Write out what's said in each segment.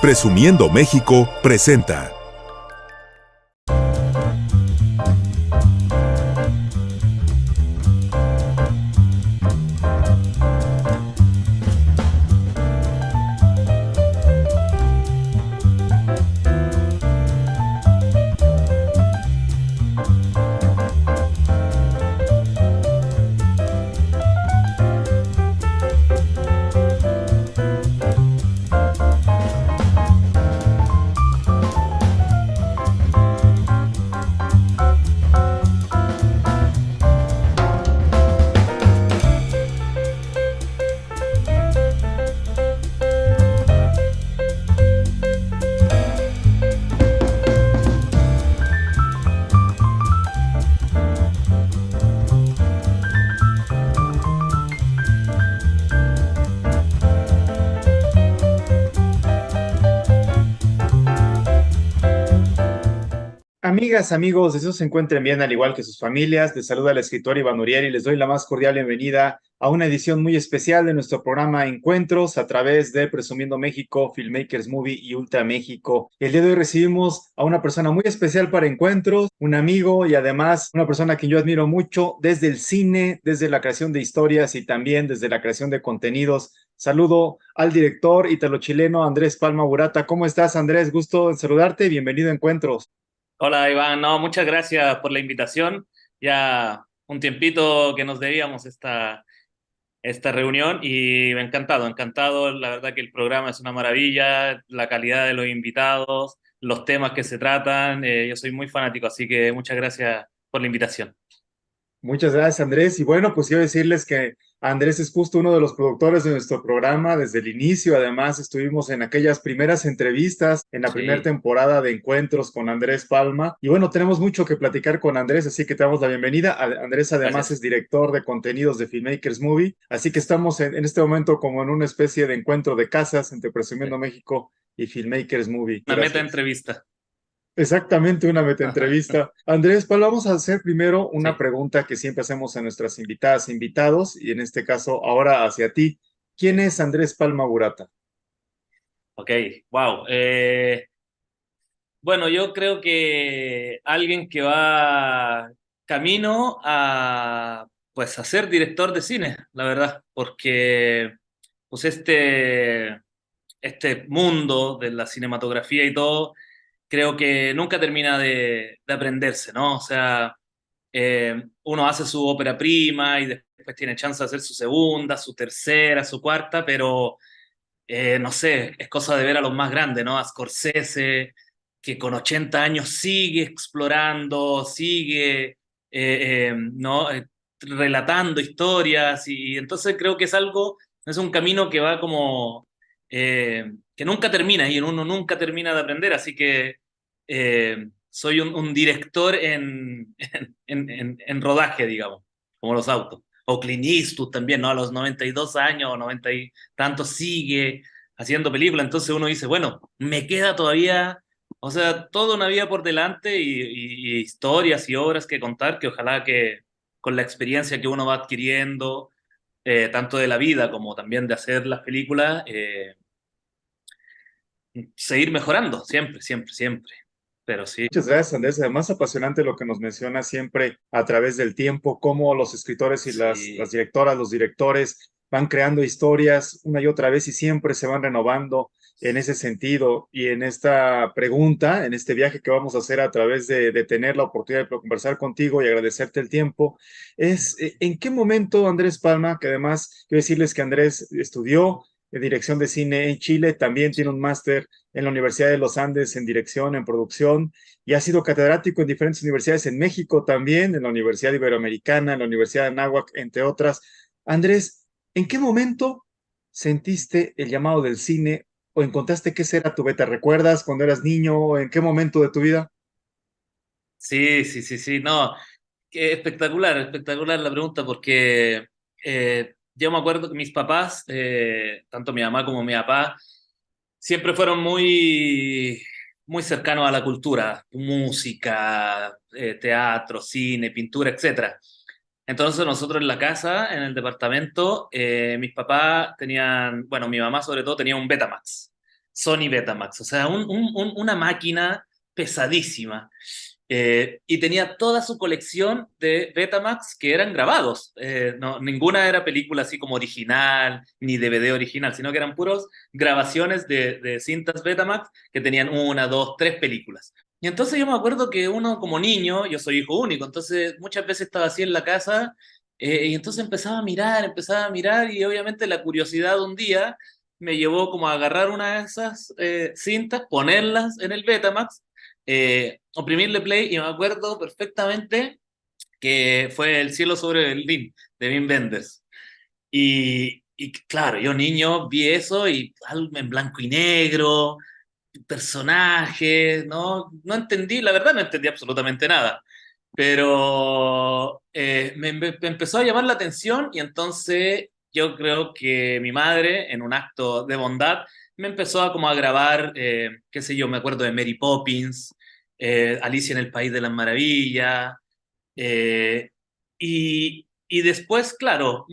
Presumiendo México presenta. Amigas, amigos, deseos se encuentren bien al igual que sus familias. Les saluda el escritor Iván Uriel y les doy la más cordial bienvenida a una edición muy especial de nuestro programa Encuentros a través de Presumiendo México, Filmmakers Movie y Ultra México. El día de hoy recibimos a una persona muy especial para Encuentros, un amigo y además una persona a quien yo admiro mucho desde el cine, desde la creación de historias y también desde la creación de contenidos. Saludo al director italo-chileno Andrés Palma Burata. ¿Cómo estás, Andrés? Gusto en saludarte y bienvenido a Encuentros. Hola Iván, no, muchas gracias por la invitación. Ya un tiempito que nos debíamos esta reunión y encantado, encantado. La verdad que el programa es una maravilla, la calidad de los invitados, los temas que se tratan. Yo soy muy fanático, así que muchas gracias por la invitación. Muchas gracias, Andrés. Y bueno, pues quiero decirles que Andrés es justo uno de los productores de nuestro programa desde el inicio. Además, estuvimos en aquellas primeras entrevistas en la primera Sí, temporada de Encuentros con Andrés Palma. Y bueno, tenemos mucho que platicar con Andrés, así que te damos la bienvenida. Andrés además es gracias. director de contenidos de Filmmakers Movie. Así que estamos en este momento como en una especie de encuentro de casas entre Presumiendo México y Filmmakers Movie. Una meta Gracias. entrevista. Exactamente, una metaentrevista. Andrés, pues vamos a hacer primero una Sí, pregunta que siempre hacemos a nuestras invitadas e invitados, y en este caso ahora hacia ti. ¿Quién sí. es Andrés Palma Burata? Ok, wow. Bueno, yo creo que alguien que va camino a, pues, a ser director de cine, la verdad, porque pues este mundo de la cinematografía y todo, creo que nunca termina de aprenderse, ¿no? O sea, uno hace su ópera prima y después tiene chance de hacer su segunda, su tercera, su cuarta, pero no sé, es cosa de ver a los más grandes, ¿no? A Scorsese, que con 80 años sigue explorando, sigue, ¿no? Relatando historias y entonces creo que es un camino que va como, que nunca termina y uno nunca termina de aprender, así que soy un director en rodaje, digamos, como los autos. O Clint Eastwood también, ¿no? A los 92 años, 90 y tanto sigue haciendo películas, entonces uno dice, bueno, me queda todavía, o sea, toda una vida por delante y historias y obras que contar, que ojalá que con la experiencia que uno va adquiriendo, tanto de la vida como también de hacer las películas, seguir mejorando, siempre, siempre, siempre. Pero sí, Muchas gracias, Andrés. Además, apasionante lo que nos menciona siempre a través del tiempo, cómo los escritores y las sí, directoras, los directores van creando historias una y otra vez y siempre se van renovando en ese sentido. Y en esta pregunta, en este viaje que vamos a hacer a través de tener la oportunidad de conversar contigo y agradecerte el tiempo, es ¿en qué momento Andrés Palma, que además quiero decirles que Andrés estudió dirección de cine en Chile, también tiene un máster en la Universidad de los Andes en dirección, en producción, y ha sido catedrático en diferentes universidades en México también, en la Universidad Iberoamericana, en la Universidad de Anáhuac, entre otras. Andrés, ¿en qué momento sentiste el llamado del cine o encontraste que esa era tu beta? ¿Recuerdas cuando eras niño o en qué momento de tu vida? sí, sí, sí, sí, no, qué espectacular, espectacular la pregunta porque yo me acuerdo que mis papás, tanto mi mamá como mi papá, siempre fueron muy cercanos a la cultura, música, teatro, cine, pintura, etcétera. Entonces nosotros en la casa, en el departamento, mis papás tenían, bueno, mi mamá sobre todo tenía un Betamax. Sony Betamax, o sea, una máquina pesadísima. Y tenía toda su colección de Betamax que eran grabados. No, ninguna era película así como original, ni DVD original, sino que eran puros grabaciones de cintas Betamax que tenían una, dos, tres películas. Y entonces yo me acuerdo que uno como niño, yo soy hijo único, entonces muchas veces estaba así en la casa, y entonces empezaba a mirar, y obviamente la curiosidad de un día me llevó como a agarrar una de esas cintas, ponerlas en el Betamax, oprimirle play, y me acuerdo perfectamente que fue El cielo sobre Berlín, de Wim Wenders. Y claro, yo niño vi eso y algo en blanco y negro, personajes, ¿no? No entendí, la verdad no entendí absolutamente nada, pero me empezó a llamar la atención, y entonces yo creo que mi madre, en un acto de bondad, me empezó a como a grabar, qué sé yo, me acuerdo de Mary Poppins, Alicia en el País de las Maravillas, eh, y después, claro,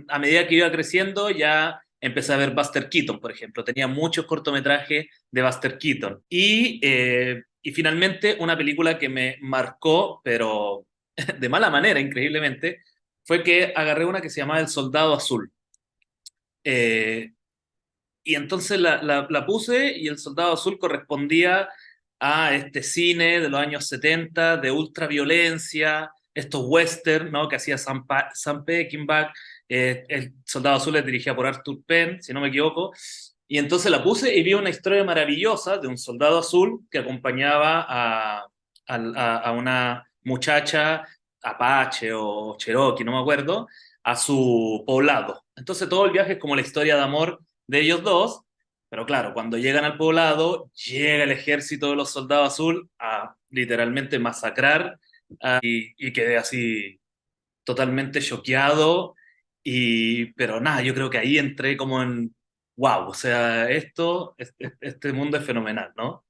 a medida que iba creciendo, ya empecé a ver Buster Keaton, por ejemplo. Tenía muchos cortometrajes de Buster Keaton. Y finalmente, una película que me marcó, pero de mala manera, increíblemente, fue que agarré una que se llamaba El Soldado Azul. Eh, y entonces la puse, y El Soldado Azul correspondía a este cine de los años 70 de ultraviolencia, estos western, ¿no? Que hacía Sam Peckinpah. El Soldado Azul es dirigida por Arthur Penn, si no me equivoco. Y entonces la puse y vi una historia maravillosa de un soldado azul que acompañaba a una muchacha apache o cherokee, no me acuerdo, a su poblado. Entonces todo el viaje es como la historia de amor de ellos dos, pero claro, cuando llegan al poblado, llega el ejército de los soldados azul a literalmente masacrar, y quedé así totalmente choqueado, pero nada, yo creo que ahí entré como en, wow, o sea, este mundo es fenomenal, ¿no?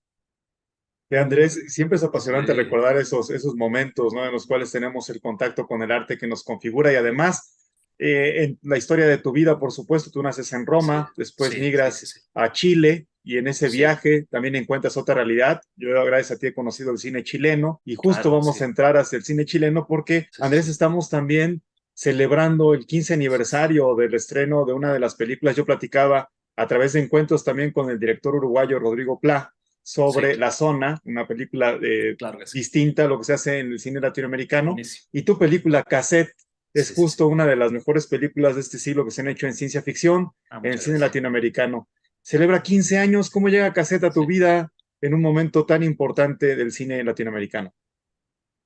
Andrés, siempre es apasionante Sí, recordar esos momentos, ¿no? En los cuales tenemos el contacto con el arte que nos configura y además en la historia de tu vida, por supuesto, tú naces en sí, Roma, después sí, sí, sí, migras sí, a Chile y en ese sí, viaje también encuentras otra realidad. Yo, gracias a ti, he conocido el cine chileno y justo claro, vamos a sí, entrar hacia el cine chileno porque, sí, sí, Andrés, sí, estamos también celebrando el 15 sí, sí, aniversario del estreno de una de las películas. Yo platicaba a través de encuentros también con el director uruguayo Rodrigo Pla sí, sobre La Zona, una película claro que sí, distinta a lo que se hace en el cine latinoamericano, buenísimo, y tu película Cassette es sí, sí, sí, justo una de las mejores películas de este siglo que se han hecho en ciencia ficción, en el muchas cine gracias, latinoamericano. Celebra 15 años, ¿cómo llega Cassette a tu sí. vida en un momento tan importante del cine latinoamericano?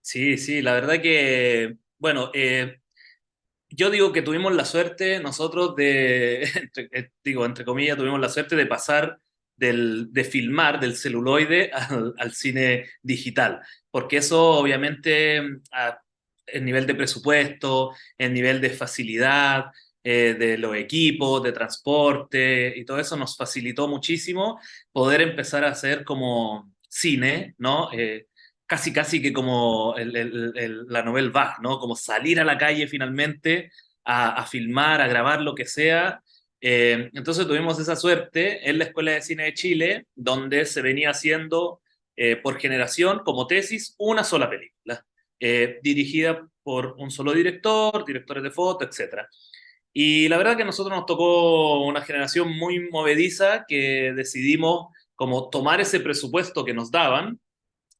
Sí, sí, la verdad que, bueno, yo digo que tuvimos la suerte nosotros de, digo, entre comillas, tuvimos la suerte de pasar de filmar del celuloide al cine digital, porque eso obviamente, el nivel de presupuesto, el nivel de facilidad, de los equipos, de transporte y todo eso nos facilitó muchísimo poder empezar a hacer como cine, ¿no? Casi casi que como la Nouvelle Vague, ¿no? Como salir a la calle finalmente a filmar, a grabar lo que sea. Entonces tuvimos esa suerte en la Escuela de Cine de Chile, donde se venía haciendo por generación, como tesis, una sola película, dirigida por un solo director, directores de foto, etc. Y la verdad que a nosotros nos tocó una generación muy movediza que decidimos como tomar ese presupuesto que nos daban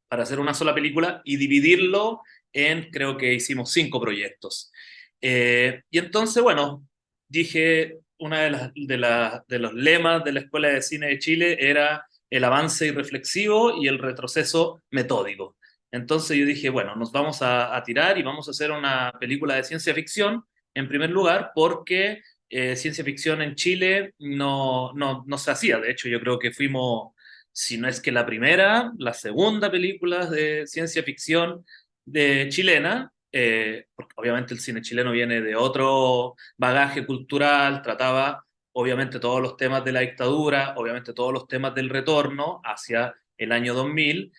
para hacer una sola película y dividirlo en, creo que hicimos 5 proyectos. Y entonces, bueno, dije, una de los lemas de la Escuela de Cine de Chile era el avance irreflexivo y el retroceso metódico. Entonces yo dije, bueno, nos vamos a tirar y vamos a hacer una película de ciencia ficción, en primer lugar, porque ciencia ficción en Chile no se hacía. De hecho, yo creo que fuimos, si no es que la primera, la segunda película de ciencia ficción de chilena, porque obviamente el cine chileno viene de otro bagaje cultural, trataba obviamente todos los temas de la dictadura, obviamente todos los temas del retorno hacia el año 2000.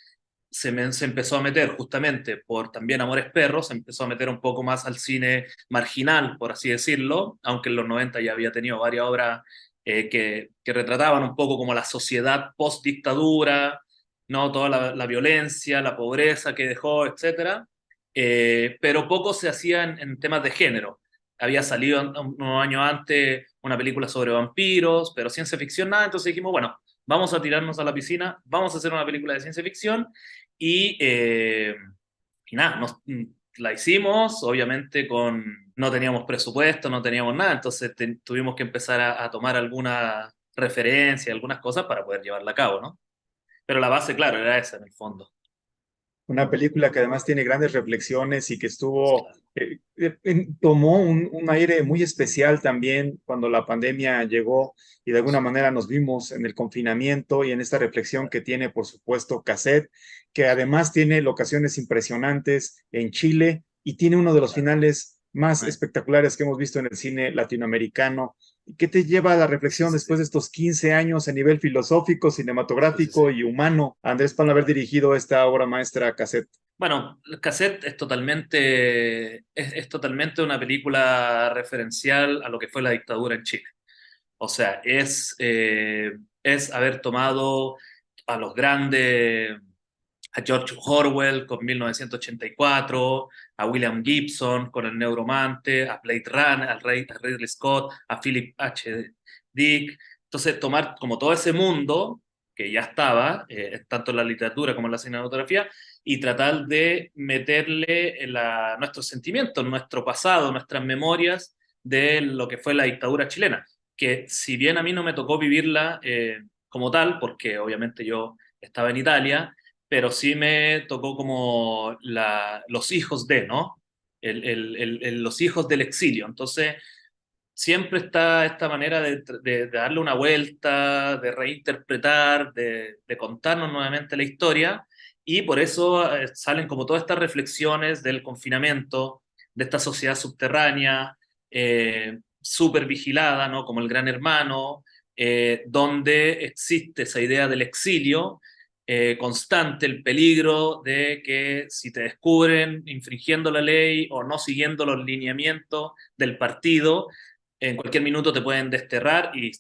Se empezó a meter justamente por también Amores Perros, se empezó a meter un poco más al cine marginal, por así decirlo, aunque en los 90 ya había tenido varias obras que retrataban un poco como la sociedad post-dictadura, ¿no? Toda la violencia, la pobreza que dejó, etcétera. Pero poco se hacía en temas de género. Había salido unos años antes una película sobre vampiros, pero ciencia ficción nada, entonces dijimos, bueno, vamos a tirarnos a la piscina, vamos a hacer una película de ciencia ficción y, eh, y nada, la hicimos, obviamente no teníamos presupuesto, no teníamos nada, entonces tuvimos que empezar a tomar alguna referencia, algunas cosas para poder llevarla a cabo, ¿no? Pero la base, claro, era esa en el fondo. Una película que además tiene grandes reflexiones y que estuvo, Claro. tomó un aire muy especial también cuando la pandemia llegó y de alguna manera nos vimos en el confinamiento y en esta reflexión que tiene, por supuesto, Cassette, que además tiene locaciones impresionantes en Chile y tiene uno de los Claro. finales más espectaculares que hemos visto en el cine latinoamericano. ¿Qué te lleva a la Sí, reflexión sí, después sí. de estos 15 años a nivel filosófico, Sí, sí, sí. cinematográfico y humano, Andrés, para haber dirigido esta obra maestra Cassette? Bueno, el Cassette es totalmente una película referencial a lo que fue la dictadura en Chile. O sea, es haber tomado a los grandes, a George Orwell con 1984, a William Gibson con El Neuromante, a Blade Runner, a Ridley Scott, a Philip H. Dick. Entonces, tomar como todo ese mundo que ya estaba, tanto en la literatura como en la cinematografía, y tratar de meterle nuestros sentimientos, nuestro pasado, nuestras memorias de lo que fue la dictadura chilena, que si bien a mí no me tocó vivirla como tal, porque obviamente yo estaba en Italia, pero sí me tocó como los hijos de, ¿no? Los hijos del exilio. Entonces, siempre está esta manera de darle una vuelta, de reinterpretar, de contarnos nuevamente la historia, y por eso salen como todas estas reflexiones del confinamiento, de esta sociedad subterránea, súper vigilada, ¿no? Como el Gran Hermano, donde existe esa idea del exilio constante, el peligro de que si te descubren infringiendo la ley o no siguiendo los lineamientos del partido, en cualquier minuto te pueden desterrar y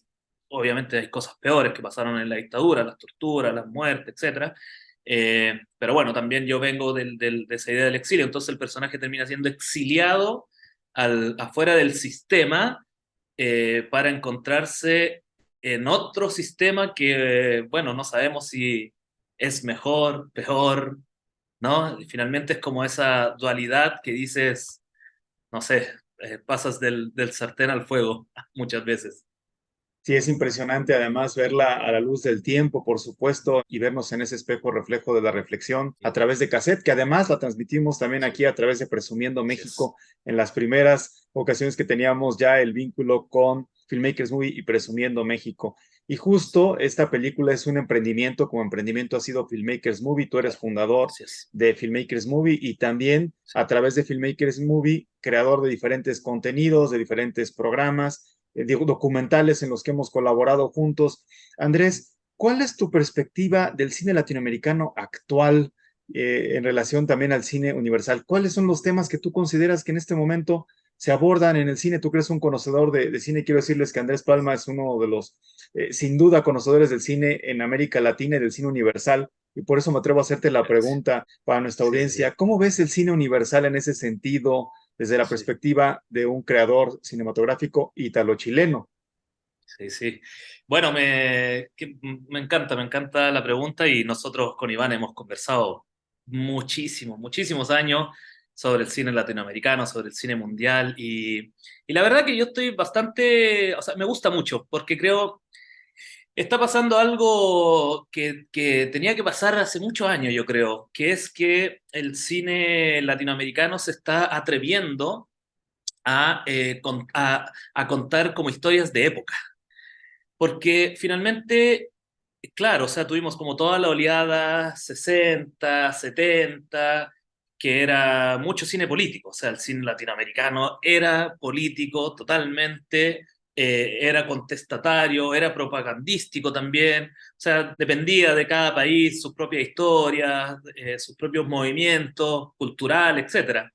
obviamente hay cosas peores que pasaron en la dictadura, las torturas, las muertes, etcétera. Pero bueno, también yo vengo de esa idea del exilio, entonces el personaje termina siendo exiliado afuera del sistema para encontrarse en otro sistema que, bueno, no sabemos si es mejor, peor, ¿no? Y finalmente es como esa dualidad que dices, no sé, pasas del sartén al fuego muchas veces. Sí, es impresionante además verla a la luz del tiempo, por supuesto, y vernos en ese espejo reflejo de la reflexión a través de cassette, que además la transmitimos también Sí, aquí a través de Presumiendo así es. México en las primeras ocasiones que teníamos ya el vínculo con Filmmakers Movie y Presumiendo México. Y justo esta película es un emprendimiento, como emprendimiento ha sido Filmmakers Movie, tú eres Claro, fundador así es. de Filmmakers Movie y también Sí, a través de Filmmakers Movie, creador de diferentes contenidos, de diferentes programas documentales en los que hemos colaborado juntos. Andrés, ¿cuál es tu perspectiva del cine latinoamericano actual en relación también al cine universal? ¿Cuáles son los temas que tú consideras que en este momento se abordan en el cine? Tú que eres un conocedor de cine, quiero decirles que Andrés Palma es uno de los, sin duda, conocedores del cine en América Latina y del cine universal. Y por eso me atrevo a hacerte la gracias. pregunta para nuestra Sí, sí, sí. audiencia. ¿Cómo ves el cine universal en ese sentido? Desde la Sí, perspectiva de un creador cinematográfico ítalo-chileno. sí, sí. Bueno, me encanta la pregunta y nosotros con Iván hemos conversado muchísimos años sobre el cine latinoamericano, sobre el cine mundial y la verdad que yo estoy bastante, o sea, me gusta mucho porque creo está pasando algo que tenía que pasar hace muchos años, yo creo, que es que el cine latinoamericano se está atreviendo a contar como historias de época. Porque finalmente, claro, o sea, tuvimos como toda la oleada 60, 70, que era mucho cine político, o sea, el cine latinoamericano era político totalmente, era contestatario, era propagandístico también, o sea, dependía de cada país, sus propias historias, sus propios movimientos culturales, etcétera.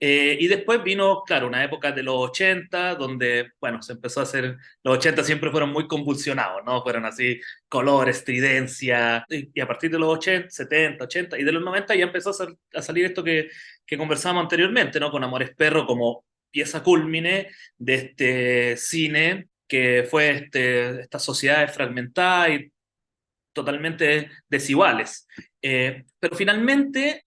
Y después vino, claro, una época de los 80 donde, bueno, se empezó a hacer, los 80 siempre fueron muy convulsionados, ¿no? Fueron así, color, estridencia, y a partir de los 80 70 80 y de los 90 ya empezó a salir esto que conversamos anteriormente, ¿no? Con Amores Perro como pieza cúlmine de este cine que fue estas sociedades fragmentadas y totalmente desiguales. Pero finalmente,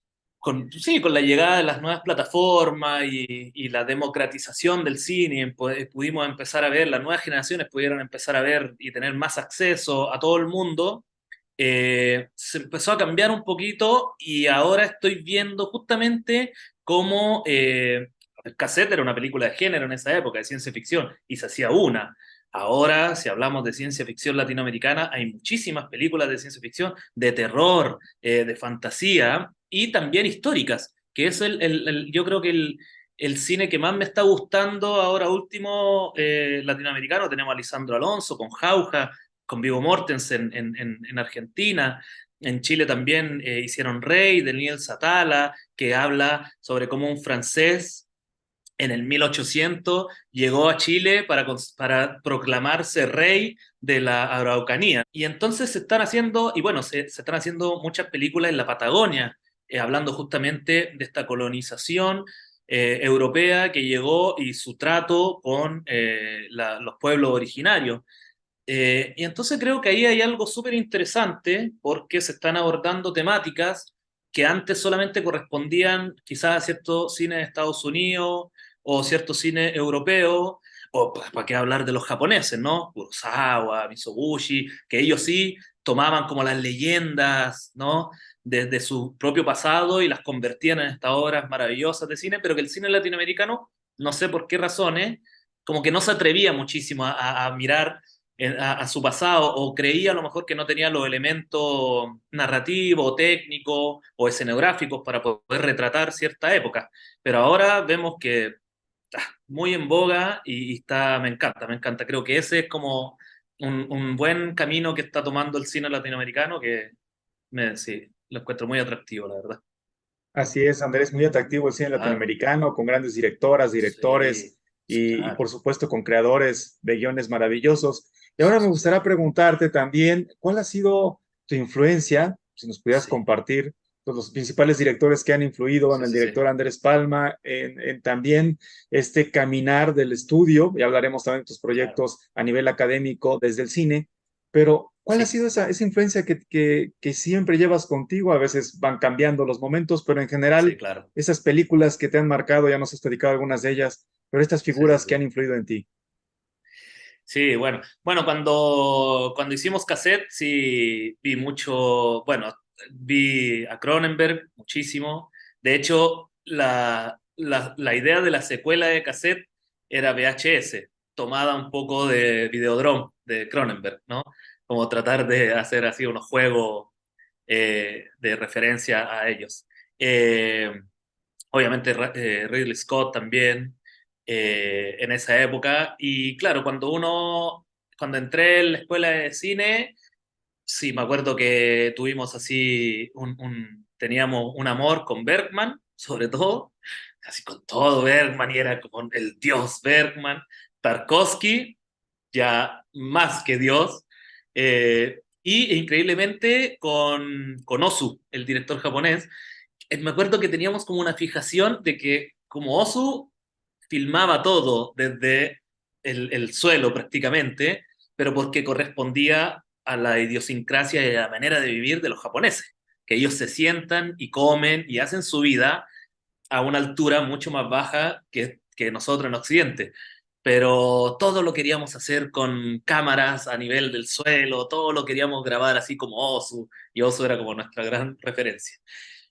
sí, con la llegada de las nuevas plataformas y la democratización del cine, pudimos empezar a ver, las nuevas generaciones pudieron empezar a ver y tener más acceso a todo el mundo. Se empezó a cambiar un poquito y ahora estoy viendo justamente cómo el Cassette era una película de género en esa época, de ciencia ficción, y se hacía una. Ahora, si hablamos de ciencia ficción latinoamericana, hay muchísimas películas de ciencia ficción, de terror, de fantasía y también históricas, que es yo creo que el cine que más me está gustando ahora último latinoamericano. Tenemos a Lisandro Alonso con Jauja, con Viggo Mortensen en Argentina. En Chile también hicieron Rey, de Daniel Satala, que habla sobre cómo un francés en el 1800 llegó a Chile para proclamarse rey de la Araucanía. Y entonces se están haciendo, y bueno, se están haciendo muchas películas en la Patagonia, hablando justamente de esta colonización europea que llegó y su trato con los pueblos originarios. Y entonces creo que ahí hay algo súper interesante porque se están abordando temáticas que antes solamente correspondían quizás a cierto cine de Estados Unidos o cierto cine europeo, o para qué hablar de los japoneses, ¿no? Kurosawa, Mizoguchi, que ellos sí tomaban como las leyendas, ¿no? De su propio pasado y las convertían en estas obras maravillosas de cine, pero que el cine latinoamericano, no sé por qué razones, como que no se atrevía muchísimo a mirar a su pasado, o creía a lo mejor que no tenía los elementos narrativos, técnicos o escenográficos para poder retratar cierta época. Pero ahora vemos que está muy en boga y está, me encanta, me encanta. Creo que ese es como un buen camino que está tomando el cine latinoamericano que sí, lo encuentro muy atractivo, la verdad. Así es, Andrés, muy atractivo el cine Claro, latinoamericano, con grandes directoras, sí, directores sí, y claro. por supuesto con creadores de guiones maravillosos. Y ahora me gustaría preguntarte también, ¿cuál ha sido tu influencia? Si nos pudieras Sí, compartir pues, los principales directores que han influido en sí, el sí, sí, director Andrés Palma, en también este caminar del estudio, y hablaremos también de tus claro. proyectos a nivel académico desde el cine, pero ¿cuál ha Sí, sido esa influencia que siempre llevas contigo? A veces van cambiando los momentos, pero en sí, general, claro. esas películas que te han marcado, ya nos has dedicado a algunas de ellas, pero estas Sí, sí, figuras que han sí. influido en ti. Sí, bueno, cuando hicimos cassette, sí vi mucho, bueno, vi a Cronenberg muchísimo. De hecho, la idea de la secuela de cassette era VHS, tomada un poco de Videodrome de Cronenberg, ¿no? Como tratar de hacer así unos juegos de referencia a ellos. Eh, Obviamente Ridley Scott también en esa época. Y claro, cuando entré en la escuela de cine, sí, me acuerdo que tuvimos así, teníamos un amor con Bergman, sobre todo, casi con todo Bergman, y era como el dios Bergman. Tarkovsky, ya más que dios. Y increíblemente con Ozu, el director japonés, me acuerdo que teníamos como una fijación de que como Ozu filmaba todo desde el suelo prácticamente, pero porque correspondía a la idiosincrasia y a la manera de vivir de los japoneses, que ellos se sientan y comen y hacen su vida a una altura mucho más baja que nosotros en Occidente. Pero todo lo queríamos hacer con cámaras a nivel del suelo, todo lo queríamos grabar así como Osu, y Osu era como nuestra gran referencia.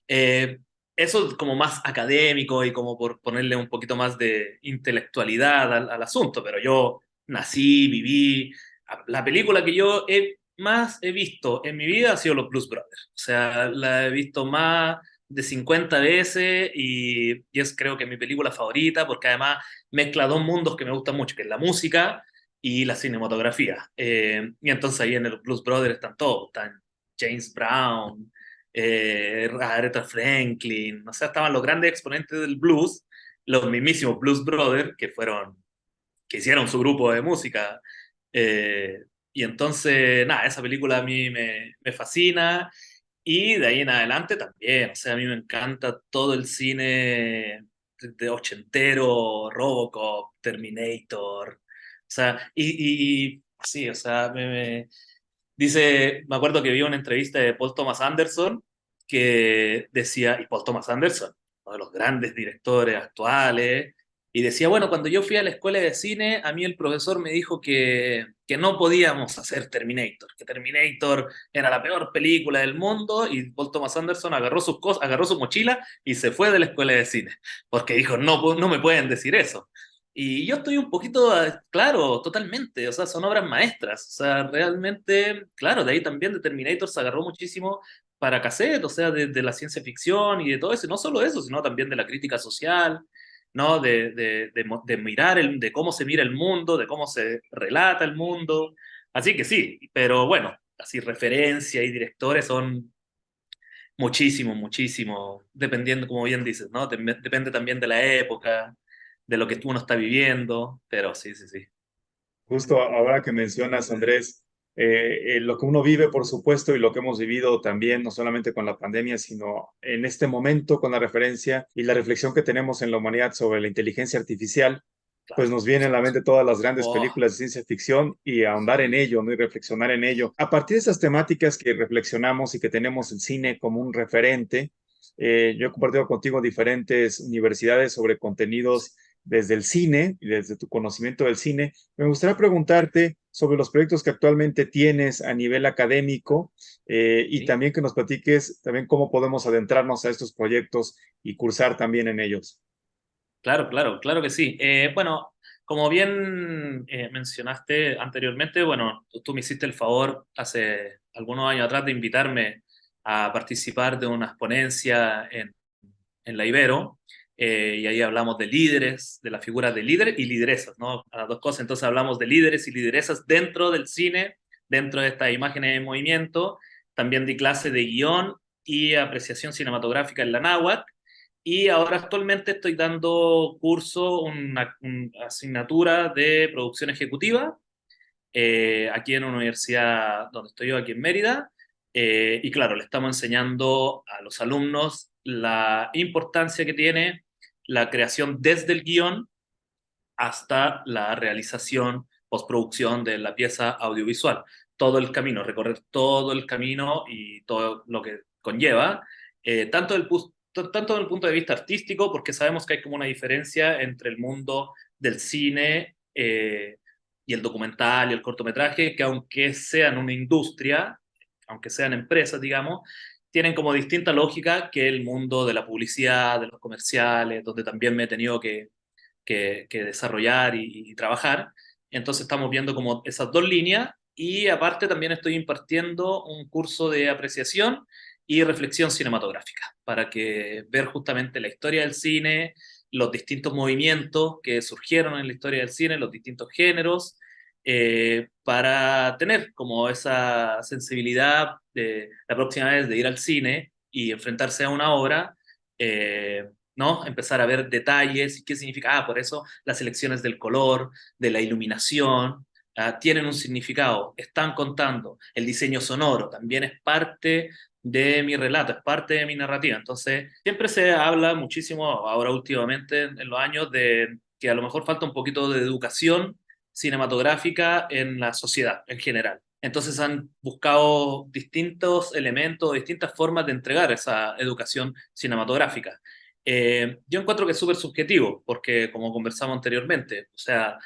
Eh, Eso como más académico y como por ponerle un poquito más de intelectualidad al asunto, pero yo nací, viví. La película que yo más he visto en mi vida ha sido Los Blues Brothers. O sea, la he visto más de 50 veces y es creo que mi película favorita porque además mezcla dos mundos que me gustan mucho, que es la música y la cinematografía. Y entonces ahí en el Blues Brothers están todos, están James Brown, Aretha Franklin, o sea, estaban los grandes exponentes del blues los mismísimos Blues Brothers, que hicieron su grupo de música. Y entonces, nada, esa película a mí me fascina. Y de ahí en adelante también, o sea, a mí me encanta todo el cine de ochentero, Robocop, Terminator, o sea, sí, o sea, me acuerdo que vi una entrevista de Paul Thomas Anderson que decía, y Paul Thomas Anderson, uno de los grandes directores actuales, y decía, bueno, cuando yo fui a la escuela de cine, a mí el profesor me dijo que no podíamos hacer Terminator, que Terminator era la peor película del mundo, y Paul Thomas Anderson agarró sus cosas, agarró su mochila y se fue de la escuela de cine, porque dijo, no, no me pueden decir eso. Y yo estoy un poquito, claro, totalmente, o sea, son obras maestras, o sea, realmente, claro, de ahí también de Terminator se agarró muchísimo para cassette, o sea, de la ciencia ficción y de todo eso, y no solo eso, sino también de la crítica social, ¿no? De mirar, de cómo se mira el mundo, de cómo se relata el mundo, así que sí, pero bueno, así referencia y directores son muchísimo, muchísimo, dependiendo, como bien dices, ¿no? Depende también de la época, de lo que uno está viviendo, pero sí, sí, sí. Justo ahora que mencionas, Andrés, lo que uno vive, por supuesto, y lo que hemos vivido también, no solamente con la pandemia, sino en este momento con la referencia y la reflexión que tenemos en la humanidad sobre la inteligencia artificial, pues Claro, nos por vienen a la supuesto. mente todas las grandes Oh, películas de ciencia ficción y ahondar en sí, ello, ¿no? Y reflexionar en ello. A partir de esas temáticas que reflexionamos y que tenemos el cine como un referente, yo he compartido contigo diferentes universidades sobre contenidos desde el cine y desde tu conocimiento del cine. Me gustaría preguntarte sobre los proyectos que actualmente tienes a nivel académico y sí. también que nos platiques también cómo podemos adentrarnos a estos proyectos y cursar también en ellos. Claro, claro, claro que sí. Bueno, como bien mencionaste anteriormente, bueno, tú me hiciste el favor hace algunos años atrás de invitarme a participar de unas ponencias en la Ibero, y ahí hablamos de líderes, de las figuras de líderes y lideresas, ¿no? Las dos cosas. Entonces hablamos de líderes y lideresas dentro del cine, dentro de estas imágenes en movimiento. También di clase de guión y apreciación cinematográfica en la náhuatl. Y ahora actualmente estoy dando curso, una asignatura de producción ejecutiva, aquí en una universidad donde estoy yo, aquí en Mérida. Y claro, le estamos enseñando a los alumnos la importancia que tiene la creación desde el guión hasta la realización, postproducción de la pieza audiovisual. Todo el camino, recorrer todo el camino y todo lo que conlleva, tanto desde el punto de vista artístico, porque sabemos que hay como una diferencia entre el mundo del cine y el documental y el cortometraje, que aunque sean una industria, aunque sean empresas, digamos, tienen como distinta lógica que el mundo de la publicidad, de los comerciales, donde también me he tenido que desarrollar y trabajar. Entonces estamos viendo como esas dos líneas y aparte también estoy impartiendo un curso de apreciación y reflexión cinematográfica para que ver justamente la historia del cine, los distintos movimientos que surgieron en la historia del cine, los distintos géneros, para tener como esa sensibilidad de la próxima vez de ir al cine y enfrentarse a una obra, ¿no? Empezar a ver detalles y qué significa. Por eso las elecciones del color, de la iluminación, tienen un significado, están contando. El diseño sonoro también es parte de mi relato, es parte de mi narrativa. Entonces, siempre se habla muchísimo, ahora últimamente en los años, de que a lo mejor falta un poquito de educación cinematográfica en la sociedad en general. Entonces han buscado distintos elementos, distintas formas de entregar esa educación cinematográfica. Yo encuentro que es súper subjetivo, porque como conversamos anteriormente, o sea,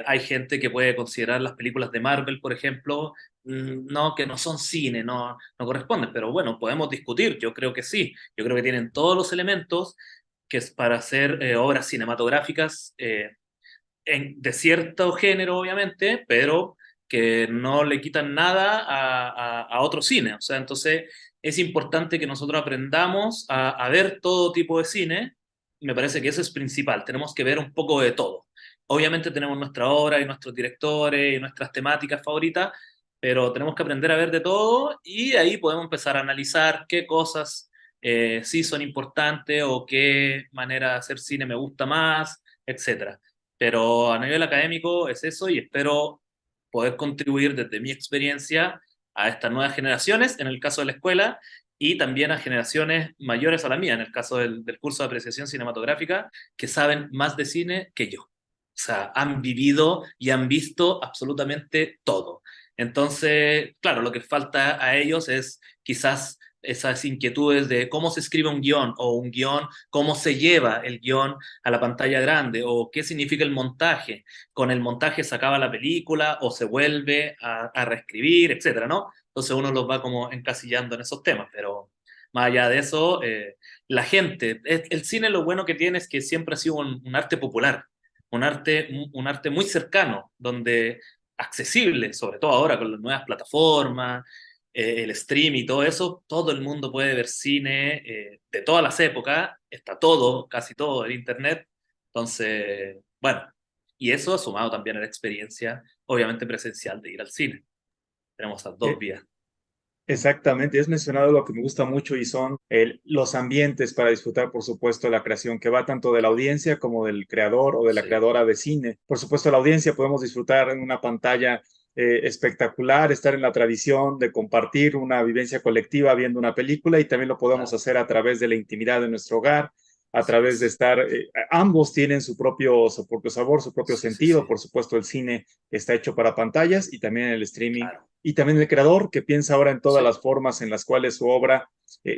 hay gente que puede considerar las películas de Marvel, por ejemplo, no, que no son cine, no, no corresponden, pero bueno, podemos discutir, yo creo que sí, yo creo que tienen todos los elementos que es para hacer obras cinematográficas de cierto género, obviamente, pero que no le quitan nada a otro cine. O sea, entonces es importante que nosotros aprendamos a ver todo tipo de cine. Me parece que eso es principal. Tenemos que ver un poco de todo. Obviamente tenemos nuestra obra y nuestros directores y nuestras temáticas favoritas, pero tenemos que aprender a ver de todo y ahí podemos empezar a analizar qué cosas sí son importantes o qué manera de hacer cine me gusta más, etcétera. Pero a nivel académico es eso y espero poder contribuir desde mi experiencia a estas nuevas generaciones, en el caso de la escuela, y también a generaciones mayores a la mía, en el caso del curso de apreciación cinematográfica, que saben más de cine que yo. O sea, han vivido y han visto absolutamente todo. Entonces, claro, lo que falta a ellos es quizás esas inquietudes de cómo se escribe un guión o un guión, cómo se lleva el guión a la pantalla grande o qué significa el montaje. Con el montaje se acaba la película o se vuelve a reescribir, etcétera, ¿no? Entonces uno los va como encasillando en esos temas, pero más allá de eso, la gente, el cine lo bueno que tiene es que siempre ha sido un arte popular, un arte muy cercano, donde accesible, sobre todo ahora con las nuevas plataformas, el stream y todo eso, todo el mundo puede ver cine de todas las épocas, está todo, casi todo en internet, entonces, bueno, y eso sumado también a la experiencia, obviamente presencial de ir al cine. Tenemos esas dos Eh, vías. Exactamente, has mencionado lo que me gusta mucho y son los ambientes para disfrutar, por supuesto, la creación, que va tanto de la audiencia como del creador o de la Sí, creadora de cine. Por supuesto, la audiencia podemos disfrutar en una pantalla espectacular, estar en la tradición de compartir una vivencia colectiva viendo una película y también lo podemos claro, hacer a través de la intimidad de nuestro hogar, a así través de es. estar, ambos tienen su propio sabor, su propio Sí, sí, sentido. sí, Por supuesto, el cine está hecho para pantallas y también el streaming claro, y también el creador que piensa ahora en todas sí, las formas en las cuales su obra,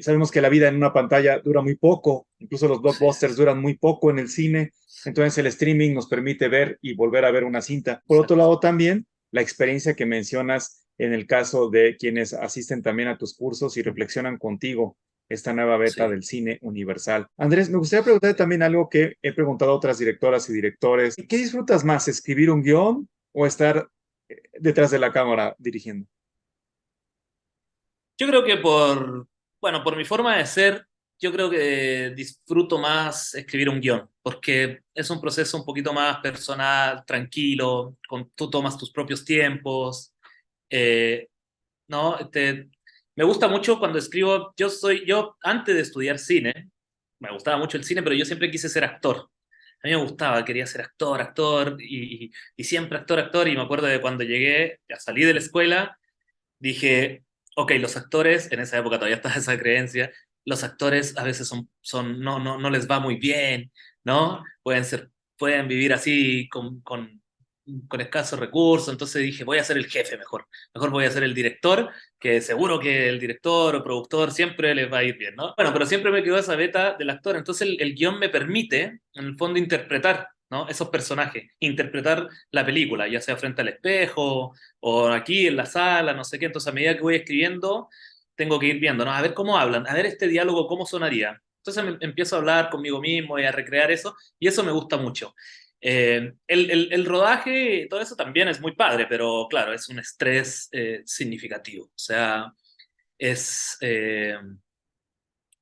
sabemos que la vida en una pantalla dura muy poco, incluso los sí, sí, blockbusters sí, duran muy poco en el cine, sí, entonces el streaming nos permite ver y volver a ver una cinta. Por otro exacto. lado, también la experiencia que mencionas en el caso de quienes asisten también a tus cursos y Mm, reflexionan contigo esta nueva beta sí. del cine universal. Andrés, me gustaría preguntarte también algo que he preguntado a otras directoras y directores. ¿Qué disfrutas más, escribir un guión o estar detrás de la cámara dirigiendo? Yo creo que bueno, por mi forma de ser, yo creo que disfruto más escribir un guión, porque es un proceso un poquito más personal, tranquilo, tú tomas tus propios tiempos, eh, ¿no? Me gusta mucho cuando escribo, yo antes de estudiar cine, me gustaba mucho el cine, pero yo siempre quise ser actor. A mí me gustaba, quería ser actor, actor, y siempre actor, actor, y me acuerdo de cuando llegué, ya salí de la escuela, dije, ok, los actores, en esa época todavía estaba esa creencia, los actores a veces no les va muy bien, ¿no? Pueden vivir así con escasos recursos, entonces dije, voy a ser el jefe mejor voy a ser el director, que seguro que el director o productor siempre les va a ir bien, ¿no? Bueno, pero siempre me quedó esa beta del actor, entonces el guión me permite, en el fondo, interpretar, ¿no? Esos personajes, interpretar la película, ya sea frente al espejo, o aquí en la sala, no sé qué. Entonces, a medida que voy escribiendo, tengo que ir viendo, ¿no? A ver cómo hablan, a ver este diálogo, cómo sonaría. Entonces empiezo a hablar conmigo mismo y a recrear eso, y eso me gusta mucho. El rodaje, todo eso también es muy padre, pero claro, es un estrés significativo. O sea, es...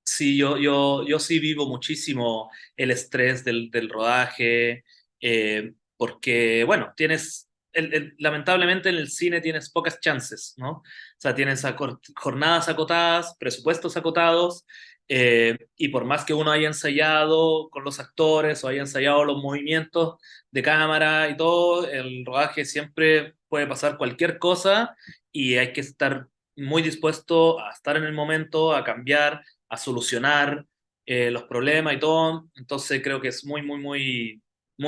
sí, yo sí vivo muchísimo el estrés del rodaje, porque, bueno, lamentablemente en el cine tienes pocas chances, ¿no? O sea, tienes jornadas acotadas, presupuestos acotados, y por más que uno haya ensayado con los actores o haya ensayado los movimientos de cámara y todo, el rodaje siempre puede pasar cualquier cosa y hay que estar muy dispuesto a estar en el momento, a cambiar, a solucionar los problemas y todo. Entonces creo que es muy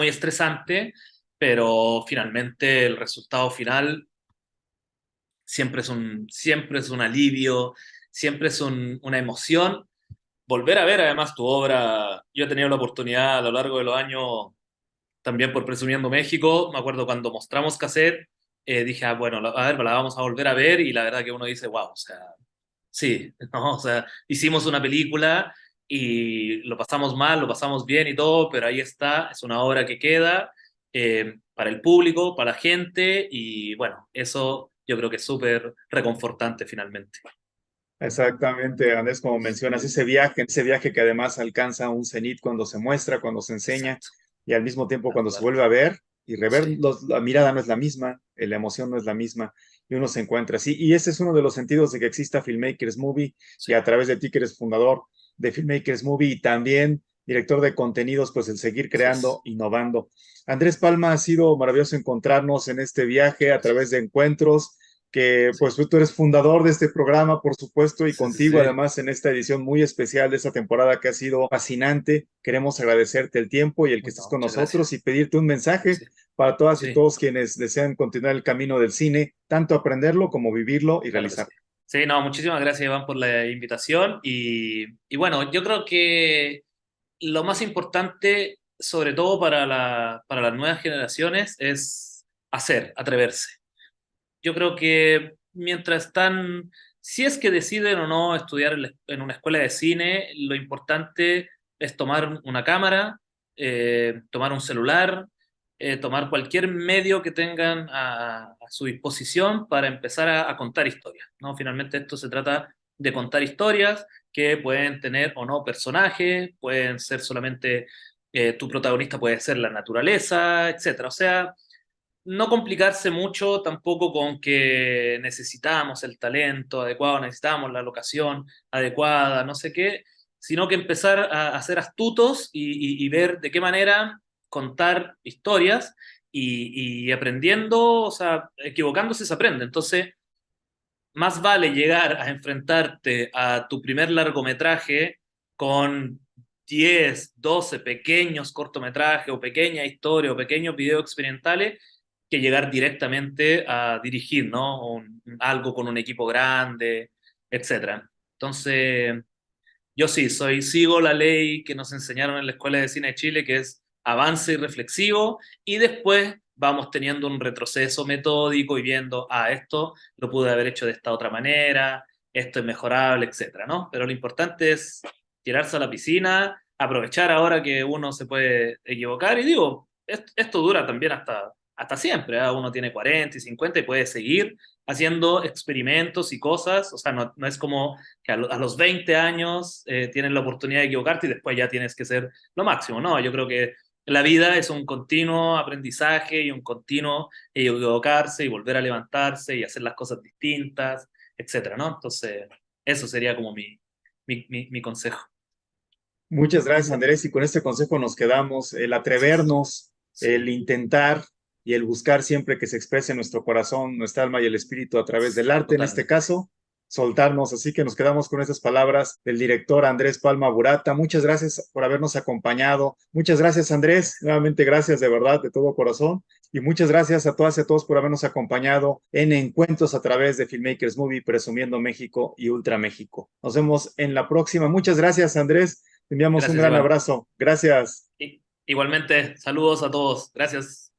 estresante, pero finalmente el resultado final siempre es un alivio, siempre es una emoción. Volver a ver además tu obra, yo he tenido la oportunidad a lo largo de los años, también por Presumiendo México, me acuerdo cuando mostramos cassette, dije, ah, bueno, a ver, la vamos a volver a ver y la verdad que uno dice, wow, o sea, sí, ¿no? O sea, hicimos una película y lo pasamos mal, lo pasamos bien y todo, pero ahí está, es una obra que queda para el público, para la gente y bueno, eso yo creo que es súper reconfortante finalmente. Exactamente, Andrés, como mencionas, ese viaje que además alcanza un cenit cuando se muestra, cuando se enseña Exacto, y al mismo tiempo tal cuando se cual. vuelve a ver, y rever, Sí. la mirada no es la misma, la emoción no es la misma, y uno se encuentra así. Y ese es uno de los sentidos de que exista Filmmakers Movie, Sí. y a través de ti que eres fundador de Filmmakers Movie y también director de contenidos, pues el seguir creando, innovando. Andrés Palma, ha sido maravilloso encontrarnos en este viaje a través de encuentros, que Sí. pues tú eres fundador de este programa, por supuesto, y Sí, sí, contigo sí. además en esta edición muy especial de esta temporada que ha sido fascinante. Queremos agradecerte el tiempo y el que estés No, con muchas gracias. nosotros y pedirte un mensaje Sí, para todas y sí, todos quienes desean continuar el camino del cine, tanto aprenderlo como vivirlo y claro que sí. realizarlo. Sí, no, muchísimas gracias, Iván, por la invitación. Y bueno, yo creo que lo más importante, sobre todo para las nuevas generaciones, es hacer, atreverse. Yo creo que mientras están, si es que deciden o no estudiar en una escuela de cine, lo importante es tomar una cámara, tomar un celular, tomar cualquier medio que tengan a su disposición para empezar a contar historias, ¿no? Finalmente esto se trata de contar historias que pueden tener o no personajes, pueden ser solamente, tu protagonista puede ser la naturaleza, etcétera. O sea, no complicarse mucho tampoco con que necesitamos el talento adecuado, necesitamos la locación adecuada, no sé qué, sino que empezar a ser astutos y ver de qué manera contar historias y aprendiendo, o sea, equivocándose se aprende. Entonces, más vale llegar a enfrentarte a tu primer largometraje con 10, 12 pequeños cortometrajes o pequeña historia o pequeños videos experimentales que llegar directamente a dirigir, ¿no? Algo con un equipo grande, etcétera. Entonces, yo sí, sigo la ley que nos enseñaron en la Escuela de Cine de Chile, que es avance y reflexivo, y después vamos teniendo un retroceso metódico y viendo, esto lo pude haber hecho de esta otra manera, esto es mejorable, etcétera, ¿no? Pero lo importante es tirarse a la piscina, aprovechar ahora que uno se puede equivocar, y digo, esto dura también hasta siempre, ¿eh? Uno tiene 40 y 50 y puede seguir haciendo experimentos y cosas, o sea, no es como que a los 20 años tienes la oportunidad de equivocarte y después ya tienes que ser lo máximo, ¿no? Yo creo que la vida es un continuo aprendizaje y un continuo equivocarse y volver a levantarse y hacer las cosas distintas, etcétera, ¿no? Entonces, eso sería como mi consejo. Muchas gracias, Andrés. Y con este consejo nos quedamos, el atrevernos, el Sí, intentar y el buscar siempre que se exprese nuestro corazón, nuestra alma y el espíritu a través del arte, en este totalmente. caso, soltarnos. Así que nos quedamos con esas palabras del director Andrés Palma Burata. Muchas gracias por habernos acompañado. Muchas gracias, Andrés. Nuevamente, gracias de verdad, de todo corazón. Y muchas gracias a todas y a todos por habernos acompañado en encuentros a través de Filmmakers Movie, Presumiendo México y Ultra México. Nos vemos en la próxima. Muchas gracias, Andrés. Te enviamos un Gracias, gran Iván. abrazo. Gracias. Igualmente, saludos a todos. Gracias.